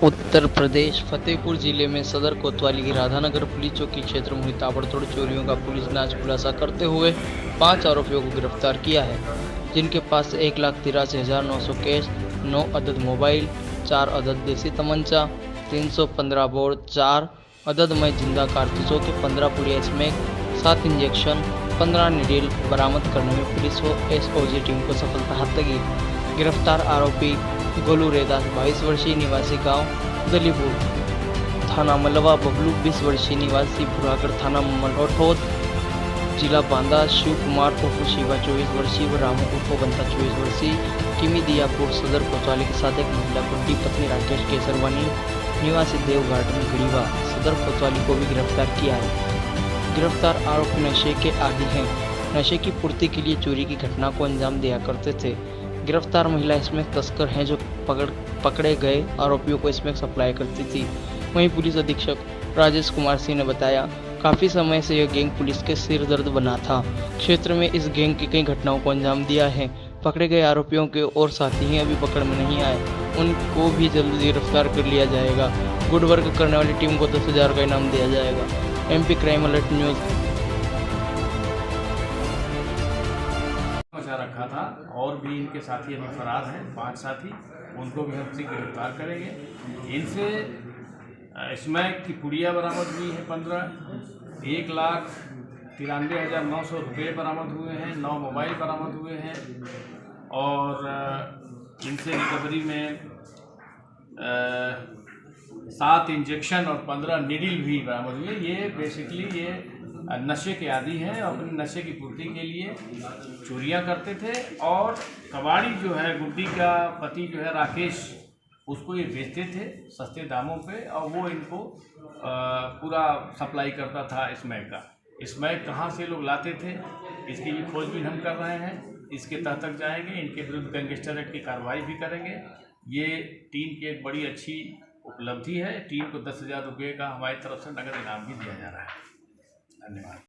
उत्तर प्रदेश फतेहपुर जिले में सदर कोतवाली की राधानगर पुलिस चौकी क्षेत्र में हुई ताबड़तोड़ चोरियों का पुलिस ने आज खुलासा करते हुए 5 आरोपियों को गिरफ्तार किया है, जिनके पास से 1,83,900 कैश, 9 अदद मोबाइल, 4 अदद देसी तमंचा, 315 बोर, 4 अदद में जिंदा कारतूसों के 15 पुड़िया स्मैक, 7 इंजेक्शन, 15 निडिल बरामद करने में पुलिस व एसओजी टीम को सफलता हाथ लगी। गिरफ्तार आरोपी गोलू रेदास 22 वर्षीय निवासी गांव दलीपुर थाना मलवा, बबलू 20 वर्षीय निवासी बुरागढ़ थाना मलोठोद जिला बांदा, शिव कुमार उर्फ शिवा 24 वर्षीय व रामू उर्फ बंता 24 वर्षीय किमी दियापुर सदर कोतवाली के साथ एक महिला गुड्डी पत्नी राकेश केसरवानी निवासी देव गार्डन गढ़ीवा सदर कोतवाली को भी गिरफ्तार किया है। गिरफ्तार आरोपी नशे के आदी हैं। नशे की पूर्ति के लिए चोरी की घटना को अंजाम दिया करते थे। गिरफ्तार महिला स्मैक तस्कर हैं जो पकड़े गए आरोपियों को स्मैक सप्लाई करती थी। वहीं पुलिस अधीक्षक राजेश कुमार सिंह ने बताया, काफी समय से यह गैंग पुलिस के सिर दर्द बना था। क्षेत्र में इस गैंग की कई घटनाओं को अंजाम दिया है। पकड़े गए आरोपियों के और साथी हैं अभी पकड़ में नहीं आए, उनको भी जल्द गिरफ्तार कर लिया जाएगा। गुड वर्क करने वाली टीम को 10,000 का इनाम दिया जाएगा। MP क्राइम अलर्ट न्यूज मचा रखा था और भी इनके साथी अभी फरार हैं, 5 साथी, उनको भी हम गिरफ्तार करेंगे। इनसे स्मैक की पुड़िया बरामद हुई है 15, 1,93,900 रुपये बरामद हुए हैं, 9 मोबाइल बरामद हुए हैं और इनसे रिकवरी में 7 इंजेक्शन और 15 निडिल भी बरामद हुए। ये बेसिकली ये नशे के आदी हैं और अपने नशे की पूर्ति के लिए चोरियां करते थे और कबाड़ी जो है गुड्डी का पति जो है राकेश, उसको ये बेचते थे सस्ते दामों पे और वो इनको पूरा सप्लाई करता था स्मैक का। स्मैक कहाँ से लोग लाते थे इसकी भी खोजबीन हम कर रहे हैं। इसके तह तक जाएंगे, इनके विरुद्ध गैंगस्टर एक्ट की कार्रवाई भी करेंगे। ये टीम की एक बड़ी अच्छी उपलब्धि है। टीम को 10,000 रुपये का हमारी तरफ से नगद इनाम भी दिया जा रहा है। धन्यवाद।